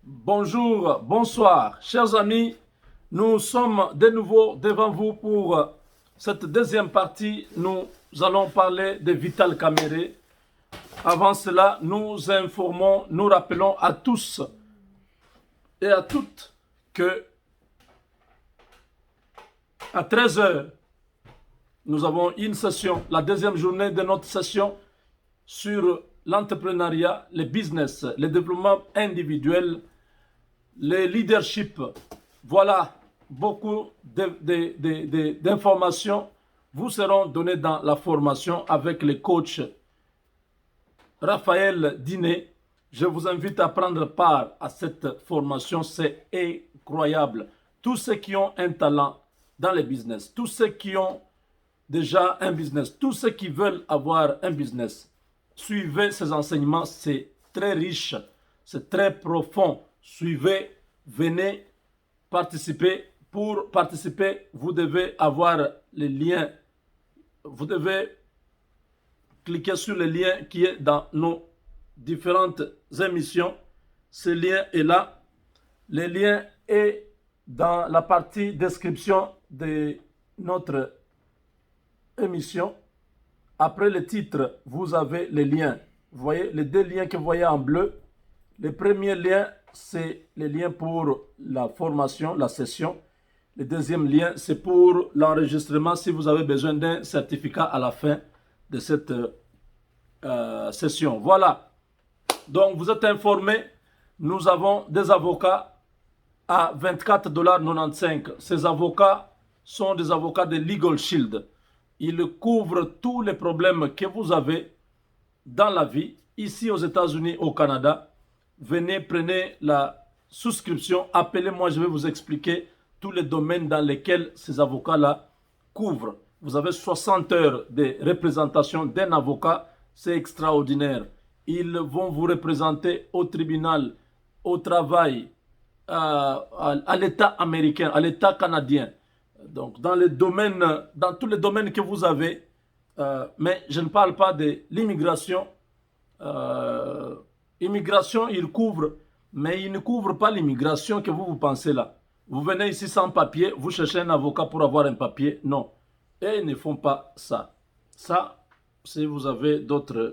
Bonjour, bonsoir, chers amis. Nous sommes de nouveau devant vous pour cette deuxième partie. Nous allons parler de Vital Kamerhe. Avant cela, nous informons, nous rappelons à tous et à toutes que à 13 heures, nous avons une session, la deuxième journée de notre session sur l'entrepreneuriat, le business, le développement individuel, le leadership. Voilà, beaucoup d'informations vous seront données dans la formation avec le coach Raphaël Diné. Je vous invite à prendre part à cette formation, c'est incroyable. Tous ceux qui ont un talent dans le business, tous ceux qui ont déjà un business, tous ceux qui veulent avoir un business, suivez ces enseignements, c'est très riche, c'est très profond. Suivez, venez participer. Pour participer, vous devez avoir les liens. Vous devez cliquer sur le lien qui est dans nos différentes émissions. Ce lien est là. Le lien est dans la partie description de notre émission. Après le titre, vous avez les liens. Vous voyez les deux liens que vous voyez en bleu. Le premier lien, c'est le lien pour la formation, la session. Le deuxième lien, c'est pour l'enregistrement si vous avez besoin d'un certificat à la fin de cette session. Voilà. Donc, vous êtes informés. Nous avons des avocats à 24,95 $. Ces avocats sont des avocats de Legal Shield. Ils couvrent tous les problèmes que vous avez dans la vie, ici aux États-Unis, au Canada. Venez, prenez la souscription, appelez-moi, je vais vous expliquer tous les domaines dans lesquels ces avocats-là couvrent. Vous avez 60 heures de représentation d'un avocat, c'est extraordinaire. Ils vont vous représenter au tribunal, au travail, à l'État américain, à l'État canadien. Donc, dans tous les domaines que vous avez, mais je ne parle pas de l'immigration. Immigration, il couvre, mais il ne couvre pas l'immigration que vous pensez là. Vous venez ici sans papier, vous cherchez un avocat pour avoir un papier. Non. Et ils ne font pas ça. Ça, si vous avez d'autres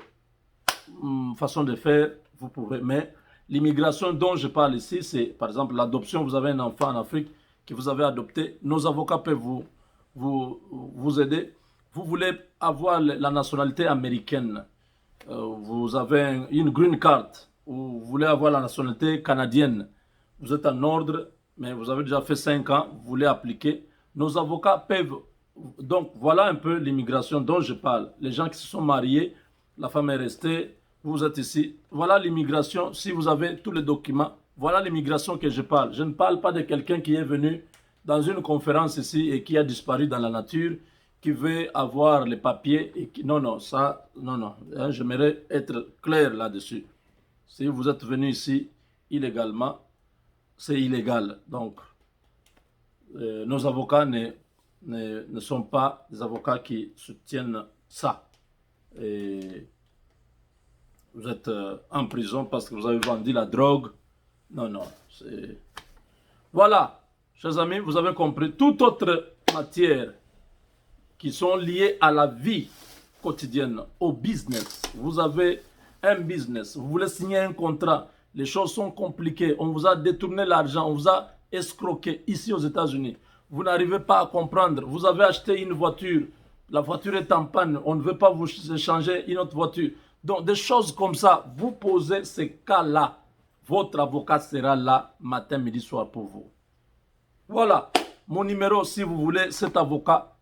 façons de faire, vous pouvez. Mais l'immigration dont je parle ici, c'est par exemple l'adoption. Vous avez un enfant en Afrique que vous avez adopté. Nos avocats peuvent vous aider. Vous voulez avoir la nationalité américaine. Vous avez une green card, ou vous voulez avoir la nationalité canadienne, vous êtes en ordre, mais vous avez déjà fait 5 ans, vous voulez appliquer, nos avocats peuvent. Donc voilà un peu l'immigration dont je parle. Les gens qui se sont mariés, la femme est restée, vous êtes ici. Voilà l'immigration, si vous avez tous les documents, voilà l'immigration que je parle. Je ne parle pas de quelqu'un qui est venu dans une conférence ici et qui a disparu dans la nature, qui veut avoir les papiers et qui... Non, non, ça, non, non. J'aimerais être clair là-dessus. Si vous êtes venu ici illégalement, c'est illégal. Donc, nos avocats ne sont pas des avocats qui soutiennent ça. Et vous êtes en prison parce que vous avez vendu la drogue. Non, non. Voilà, chers amis, vous avez compris. Toute autre matière qui sont liés à la vie quotidienne, au business. Vous avez un business, vous voulez signer un contrat, les choses sont compliquées, on vous a détourné l'argent, on vous a escroqué ici aux États-Unis. Vous n'arrivez pas à comprendre, vous avez acheté une voiture, la voiture est en panne, on ne veut pas vous changer une autre voiture. Donc des choses comme ça, vous posez ces cas-là, votre avocat sera là matin, midi, soir pour vous. Voilà, mon numéro si vous voulez, cet avocat.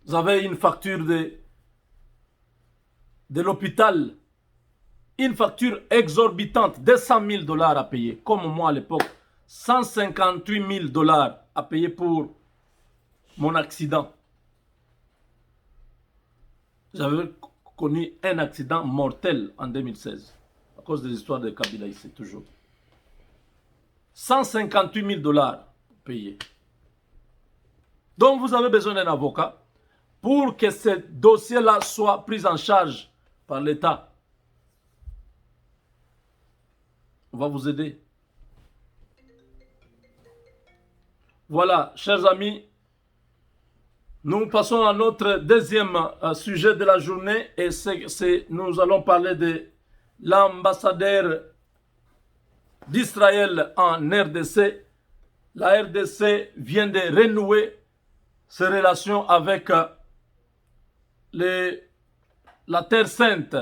Vous avez une facture de l'hôpital, une facture exorbitante, 200 000 $ à payer, comme moi à l'époque, 158 000 $ à payer pour mon accident. J'avais connu un accident mortel en 2016, à cause des histoires de Kabila ici, toujours. 158 000 $ payés. Donc vous avez besoin d'un avocat pour que ce dossier-là soit pris en charge par l'État. va vous aider. Voilà, chers amis, nous passons à notre deuxième sujet de la journée et nous allons parler de l'ambassadeur d'Israël en RDC. La RDC vient de renouer ses relations avec la Terre Sainte.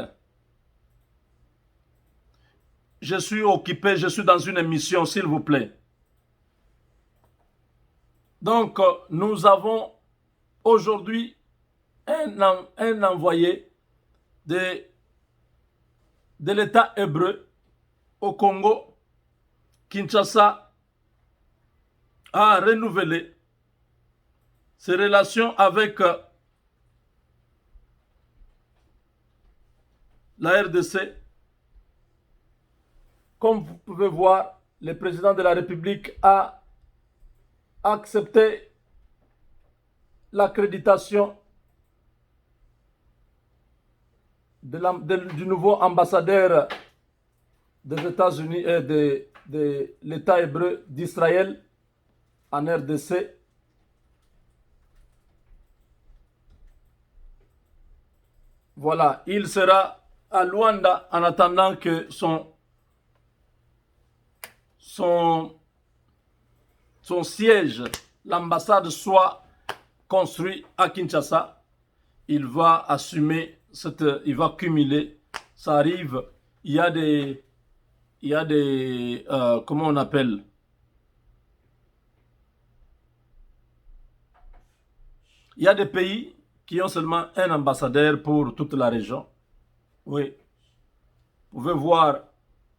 Je suis occupé, je suis dans une émission, s'il vous plaît. Donc, nous avons aujourd'hui un envoyé de l'État hébreu au Congo. Kinshasa a renouvelé ses relations avec la RDC. Comme vous pouvez voir, le président de la République a accepté l'accréditation du nouveau ambassadeur des États-Unis et de l'État hébreu d'Israël en RDC. Voilà, il sera à Luanda en attendant que son siège, l'ambassade, soit construit à Kinshasa. Il va assumer il va cumuler, ça arrive, il y a des comment on appelle, il y a des pays qui ont seulement un ambassadeur pour toute la région. Oui, vous pouvez voir,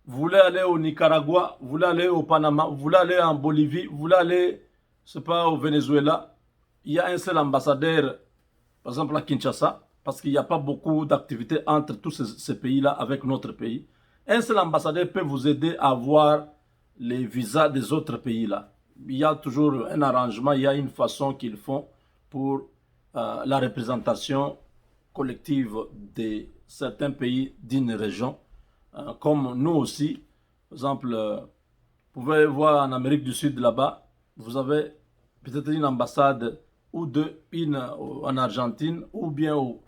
vous voulez aller au Nicaragua, vous voulez aller au Panama, vous voulez aller en Bolivie, vous voulez aller, c'est pas, au Venezuela, il y a un seul ambassadeur, par exemple à Kinshasa, parce qu'il n'y a pas beaucoup d'activités entre tous ces pays-là avec notre pays. Un seul ambassadeur peut vous aider à avoir les visas des autres pays-là. Il y a toujours un arrangement, il y a une façon qu'ils font pour la représentation collective de certains pays d'une région. Comme nous aussi, par exemple, vous pouvez voir en Amérique du Sud là-bas, vous avez peut-être une ambassade ou deux, une en Argentine ou bien au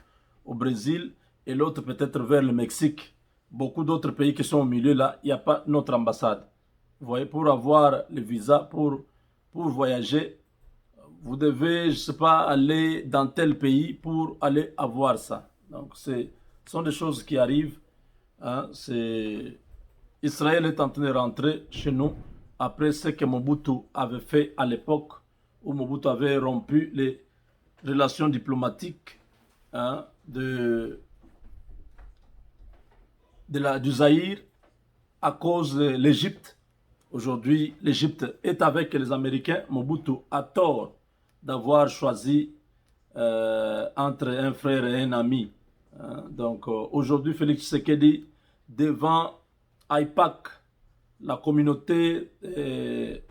Brésil et l'autre peut-être vers le Mexique. Beaucoup d'autres pays qui sont au milieu là, il n'y a pas notre ambassade. Vous voyez, pour avoir le visa, pour voyager, vous devez, je ne sais pas, aller dans tel pays pour aller avoir ça. Donc, ce sont des choses qui arrivent. Hein, Israël est en train de rentrer chez nous après ce que Mobutu avait fait à l'époque où Mobutu avait rompu les relations diplomatiques du Zaïre à cause de l'Égypte. Aujourd'hui, l'Égypte est avec les Américains. Mobutu a tort d'avoir choisi entre un frère et un ami. Donc aujourd'hui, Félix Tshisekedi, devant AIPAC, la communauté des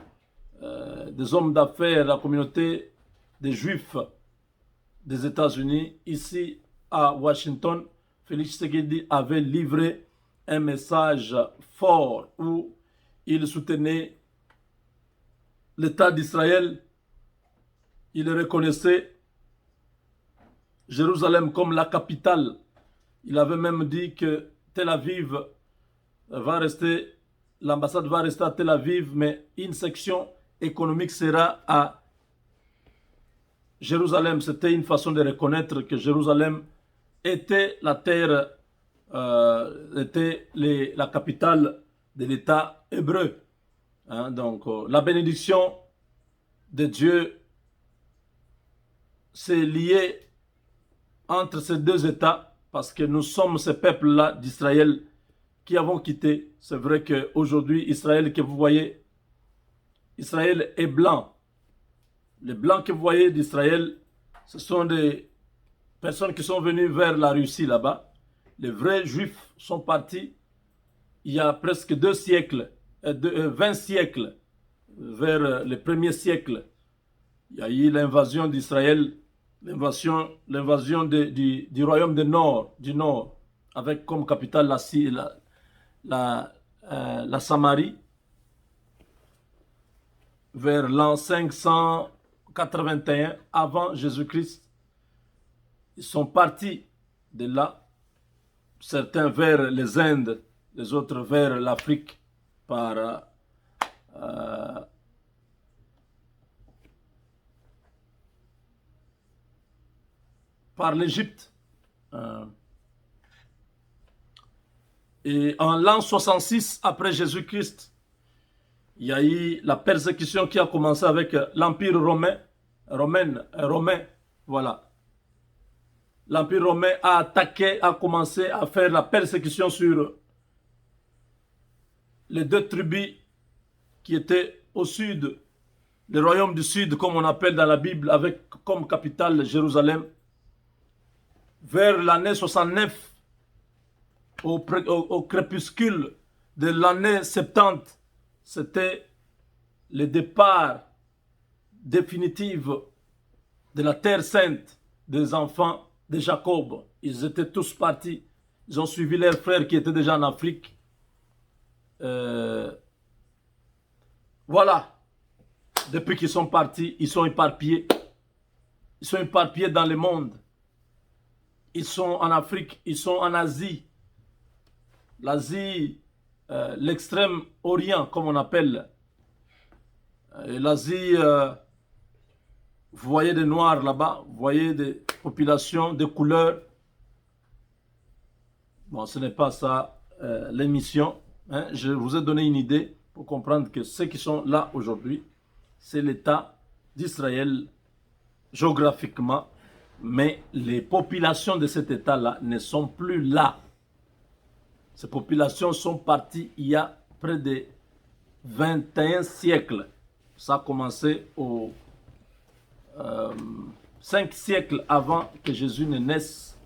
hommes d'affaires, la communauté des Juifs des États-Unis, ici à Washington, Félix Tshisekedi avait livré un message fort où il soutenait l'État d'Israël. Il reconnaissait Jérusalem comme la capitale. Il avait même dit que Tel Aviv va rester, l'ambassade va rester à Tel Aviv, mais une section économique sera à Jérusalem. C'était une façon de reconnaître que Jérusalem était la terre, était la capitale de l'État hébreu. Hein, donc, la bénédiction de Dieu, c'est lié entre ces deux États, parce que nous sommes ce peuple-là d'Israël qui avons quitté. C'est vrai qu'aujourd'hui, Israël que vous voyez, Israël est blanc. Les blancs que vous voyez d'Israël, ce sont des personnes qui sont venues vers la Russie là-bas. Les vrais juifs sont partis il y a presque 2 siècles, 20 siècles, vers le 1er siècle. Il y a eu l'invasion d'Israël, l'invasion du royaume du Nord, avec comme capitale la Samarie vers l'an 581 avant Jésus-Christ. Ils sont partis de là, certains vers les Indes, les autres vers l'Afrique par l'Égypte. Et en l'an 66 après Jésus-Christ, il y a eu la persécution qui a commencé avec l'Empire romain. Voilà. L'Empire romain a attaqué, a commencé à faire la persécution sur les deux tribus qui étaient au sud, le royaume du sud, comme on appelle dans la Bible, avec comme capitale Jérusalem. Vers l'année 69, au crépuscule de l'année 70, c'était le départ définitif de la terre sainte des enfants de Jacob. Ils étaient tous partis. Ils ont suivi leurs frères qui étaient déjà en Afrique. Voilà. Depuis qu'ils sont partis, ils sont éparpillés. Ils sont éparpillés dans le monde. Ils sont en Afrique, ils sont en Asie. L'Asie, l'extrême orient, comme on appelle. L'Asie, vous voyez des noirs là-bas, vous voyez des populations, des couleurs. Bon, ce n'est pas ça l'émission. Hein. Je vous ai donné une idée pour comprendre que ceux qui sont là aujourd'hui, c'est l'État d'Israël géographiquement, mais les populations de cet État-là ne sont plus là. Ces populations sont parties il y a près de 21 siècles. Ça a commencé au 5 siècles avant que Jésus ne naisse.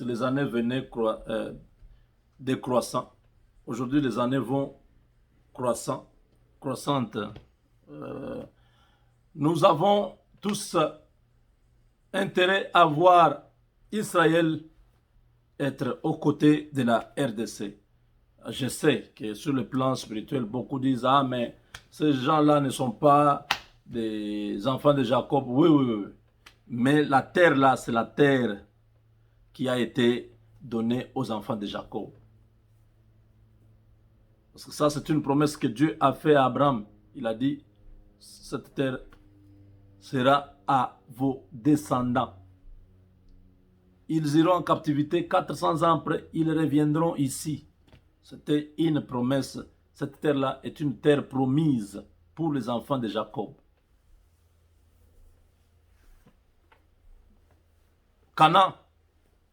Les années venaient décroissant. Aujourd'hui, les années vont croissantes. Nous avons tous intérêt à voir Israël être aux côtés de la RDC. Je sais que sur le plan spirituel, beaucoup disent « Ah, mais ces gens-là ne sont pas des enfants de Jacob. » Oui. Mais la terre là, c'est la terre qui a été donnée aux enfants de Jacob. Parce que ça, c'est une promesse que Dieu a faite à Abraham. Il a dit « Cette terre sera à vos descendants. » Ils iront en captivité 400 ans après, ils reviendront ici. C'était une promesse. Cette terre-là est une terre promise pour les enfants de Jacob. Canaan,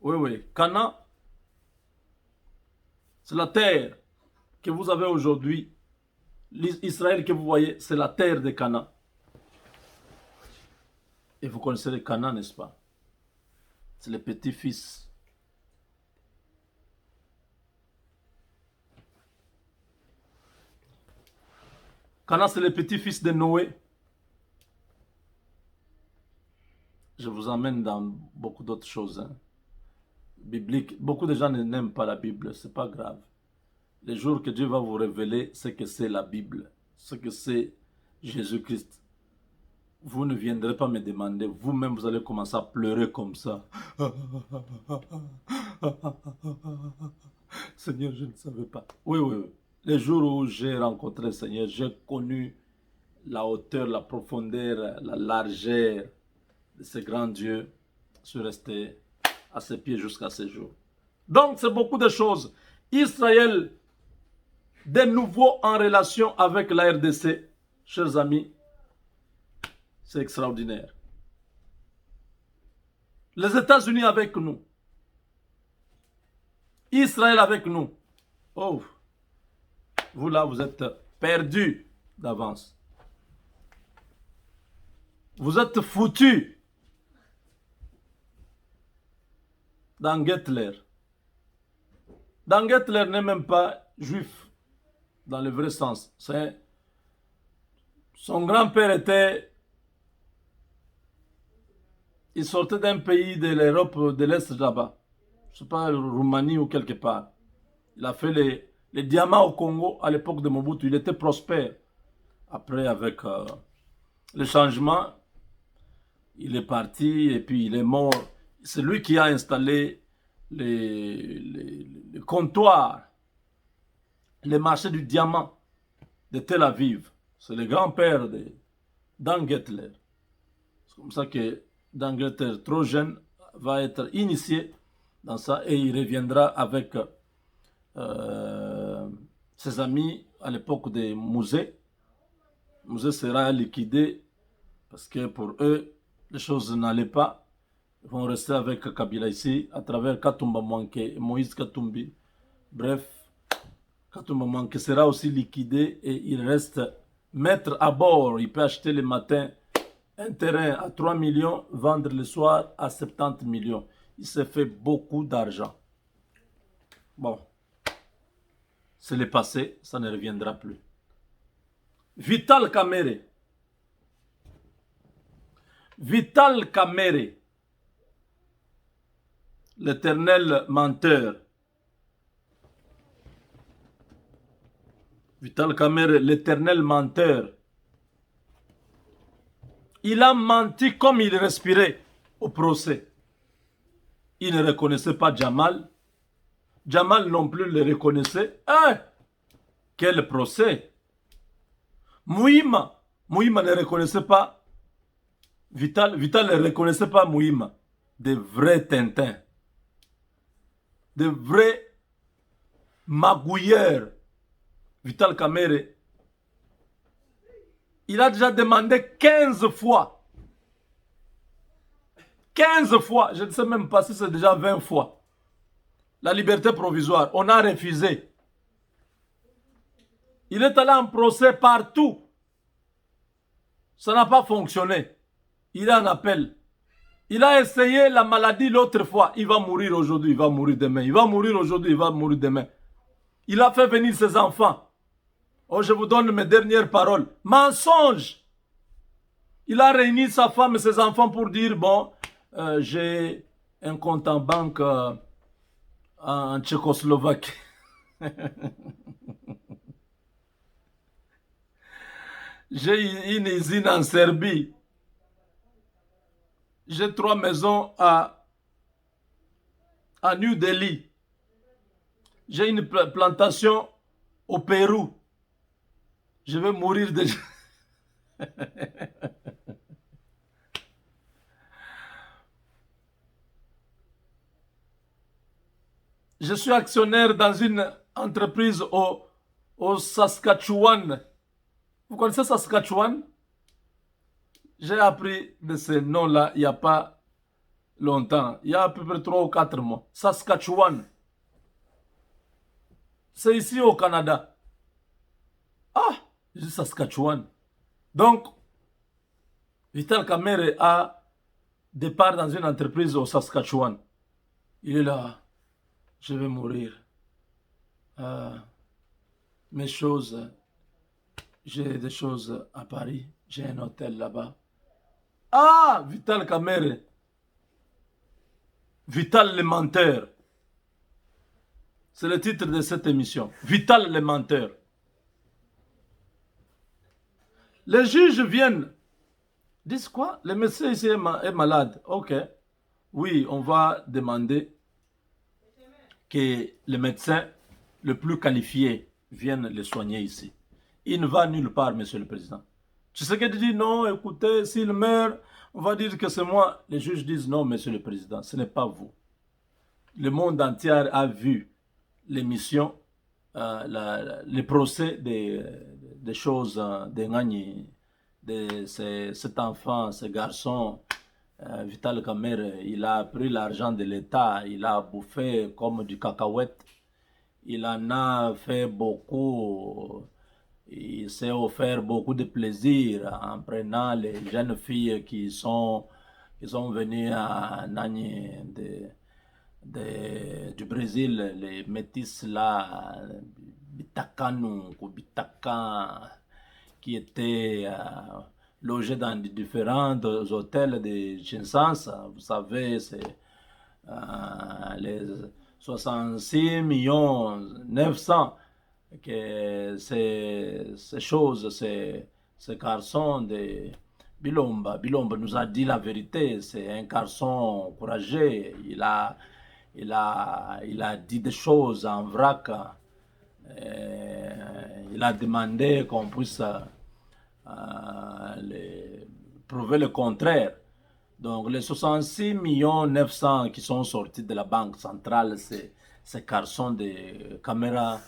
oui, Canaan, c'est la terre que vous avez aujourd'hui. Israël que vous voyez, c'est la terre de Canaan. Et vous connaissez le Canaan, n'est-ce pas? C'est le petit-fils. Canaan, c'est le petit-fils de Noé. Je vous emmène dans beaucoup d'autres choses bibliques. Beaucoup de gens n'aiment pas la Bible, c'est pas grave. Le jour que Dieu va vous révéler ce que c'est la Bible, ce que c'est Jésus-Christ, vous ne viendrez pas me demander, vous-même vous allez commencer à pleurer comme ça. Seigneur, je ne savais pas. Oui. Les jours où j'ai rencontré le Seigneur, j'ai connu la hauteur, la profondeur, la largeur de ce grand Dieu. Je suis resté à ses pieds jusqu'à ce jour. Donc, c'est beaucoup de choses. Israël, de nouveau en relation avec la RDC, chers amis, c'est extraordinaire. Les États-Unis avec nous. Israël avec nous. Oh, vous là, vous êtes perdus d'avance. Vous êtes foutus dans Hitler. Dans Hitler n'est même pas juif dans le vrai sens. Son grand-père était... Il sortait d'un pays de l'Europe de l'Est là-bas. Je ne sais pas, Roumanie ou quelque part. Il a fait les Le diamant au Congo, à l'époque de Mobutu, il était prospère. Après, avec le changement, il est parti et puis il est mort. C'est lui qui a installé les comptoirs, les marchés du diamant de Tel Aviv. C'est le grand-père d'Angleterre. C'est comme ça que d'Angleterre, trop jeune, va être initié dans ça et il reviendra avec ses amis à l'époque des musées. Le musée sera liquidé parce que pour eux, les choses n'allaient pas. Ils vont rester avec Kabila ici à travers Katumba Mwanke et Moïse Katumbi. Bref, Katumba Mwanke sera aussi liquidé et il reste maître à bord. Il peut acheter le matin un terrain à 3 millions, vendre le soir à 70 millions. Il s'est fait beaucoup d'argent. Bon, c'est le passé, ça ne reviendra plus. Vital Kamerhe. Vital Kamerhe, l'éternel menteur. Vital Kamerhe, l'éternel menteur. Il a menti comme il respirait au procès. Il ne reconnaissait pas Jamal. Jamal non plus le reconnaissait. Hein? Quel procès! Mouima ne reconnaissait pas Vital ne reconnaissait pas Mouima. Des vrais Tintins. Des vrais magouilleurs. Vital Kamerhe. Il a déjà demandé 15 fois. 15 fois. Je ne sais même pas si c'est déjà 20 fois. La liberté provisoire. On a refusé. Il est allé en procès partout. Ça n'a pas fonctionné. Il est en appel. Il a essayé la maladie l'autre fois. Il va mourir aujourd'hui, il va mourir demain. Il va mourir aujourd'hui, il va mourir demain. Il a fait venir ses enfants. Oh, je vous donne mes dernières paroles. Mensonge. Il a réuni sa femme et ses enfants pour dire, bon, j'ai un compte en banque en Tchécoslovaquie. J'ai une usine en Serbie. J'ai 3 maisons à New Delhi. J'ai une plantation au Pérou. Je vais mourir déjà. Je suis actionnaire dans une entreprise au Saskatchewan. Vous connaissez Saskatchewan? J'ai appris de ce nom-là il n'y a pas longtemps. Il y a à peu près 3 ou 4 mois. Saskatchewan. C'est ici au Canada. Ah, je dis Saskatchewan. Donc, Vital Kamerhe a des parts dans une entreprise au Saskatchewan. Il est là. Je vais mourir. Mes choses. J'ai des choses à Paris. J'ai un hôtel là-bas. Ah, Vital Kamerhe. Vital le menteur. C'est le titre de cette émission. Vital le menteur. Les juges viennent. Disent quoi? Le médecin ici est malade. Ok. Oui, on va demander que le médecin le plus qualifié vienne le soigner ici. Il ne va nulle part, monsieur le président. Tu sais qu'il dit non, écoutez, s'il meurt, on va dire que c'est moi. Les juges disent non, monsieur le président, ce n'est pas vous. Le monde entier a vu l'émission, le procès des choses de Ngani, de cet enfant, ce garçon, Vital Kamerhe. Il a pris l'argent de l'État, il a bouffé comme du cacahuète, il en a fait beaucoup. Il s'est offert beaucoup de plaisir en prenant les jeunes filles qui sont venues à Nani du Brésil, les métis là, Bitakanu, Bitaka, qui étaient logés dans différents hôtels de Kinshasa. Vous savez, c'est les 66 millions 900. que ces choses, ces garçons de Bilomba. Bilomba nous a dit la vérité. C'est un garçon courageux. Il a dit des choses en vrac. Il a demandé qu'on puisse prouver le contraire. Donc les 66 900 000 qui sont sortis de la banque centrale, c'est ces garçons de caméra.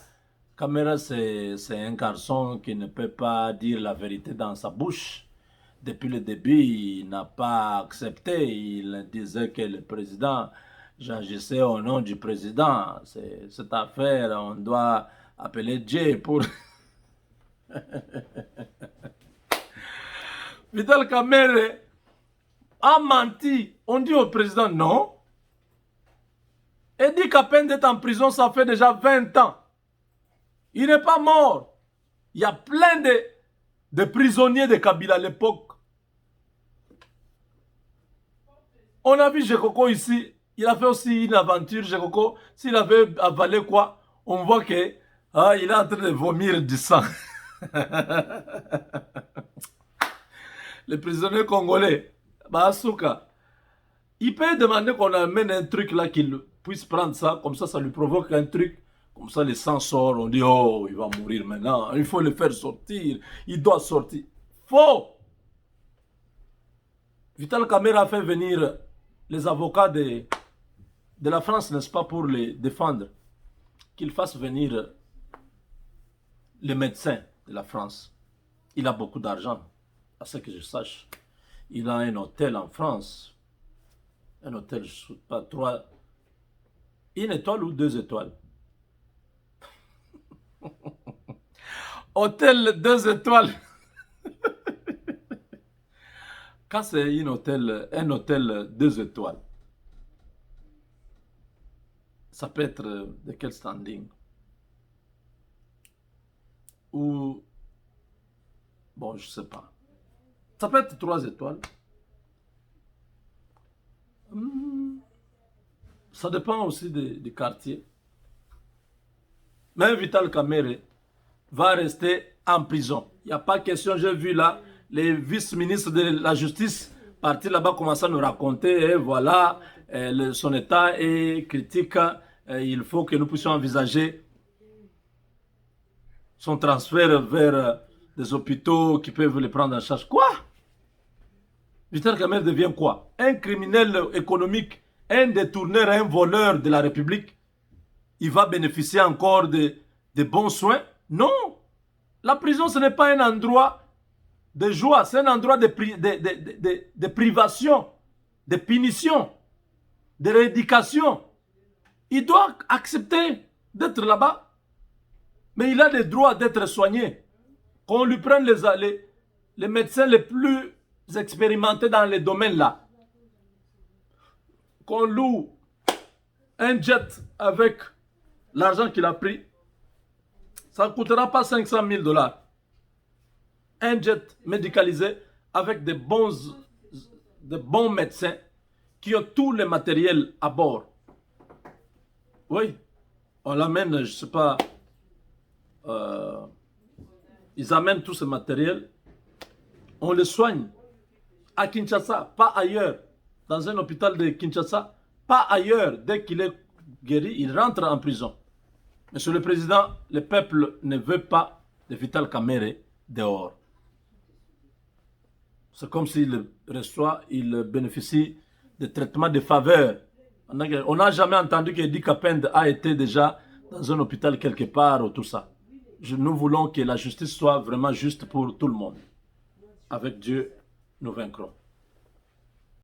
Caméra, c'est un garçon qui ne peut pas dire la vérité dans sa bouche. Depuis le début, il n'a pas accepté. Il disait que le président, j'agissais au nom du président. Cette affaire, on doit appeler Dieu pour... Vital Kamerhe a menti. On dit au président non. Et dit qu'à peine d'être en prison, ça fait déjà 20 ans. Il n'est pas mort. Il y a plein de prisonniers de Kabila à l'époque. On a vu Jekoko ici. Il a fait aussi une aventure, Jekoko. S'il avait avalé quoi, on voit que il est en train de vomir du sang. Les prisonniers congolais, Bahasuka, il peut demander qu'on amène un truc là, qu'il puisse prendre ça, comme ça lui provoque un truc. Comme ça, le sang sort, on dit, oh, il va mourir maintenant. Il faut le faire sortir. Il doit sortir. Faux! Vital Kamerhe a fait venir les avocats de la France, n'est-ce pas, pour les défendre. Qu'il fasse venir les médecins de la France. Il a beaucoup d'argent, à ce que je sache. Il a un hôtel en France. Un hôtel, je ne sais pas, 3... Une étoile ou 2 étoiles? Hôtel 2 étoiles. Quand c'est un hôtel 2 étoiles, ça peut être de quel standing? Ou, bon, je ne sais pas. Ça peut être 3 étoiles. Ça dépend aussi du quartier. Mais Vital Kamerhe va rester en prison. Il n'y a pas question, j'ai vu là, les vice-ministres de la justice partir là-bas commencer à nous raconter, et voilà, son état est critique, il faut que nous puissions envisager son transfert vers des hôpitaux qui peuvent le prendre en charge. Quoi? Vital Kamerhe devient quoi? Un criminel économique, un détourneur, un voleur de la République. Il va bénéficier encore de bons soins? Non! La prison, ce n'est pas un endroit de joie, c'est un endroit de privation, de punition, de rééducation. Il doit accepter d'être là-bas. Mais il a le droit d'être soigné. Qu'on lui prenne les médecins les plus expérimentés dans les domaines là. Qu'on loue un jet avec l'argent qu'il a pris. Ça ne coûtera pas 500 000 $. Un jet médicalisé avec de bons médecins qui ont tout le matériel à bord. Oui, on l'amène, je ne sais pas, ils amènent tout ce matériel, on le soigne à Kinshasa, pas ailleurs, dans un hôpital de Kinshasa, pas ailleurs. Dès qu'il est guéri, il rentre en prison. Monsieur le Président, le peuple ne veut pas de Vital Kamerhe dehors. C'est comme s'il reçoit, il bénéficie de traitements de faveur. On n'a jamais entendu que Idi Kapende a été déjà dans un hôpital quelque part ou tout ça. Nous voulons que la justice soit vraiment juste pour tout le monde. Avec Dieu, nous vaincrons.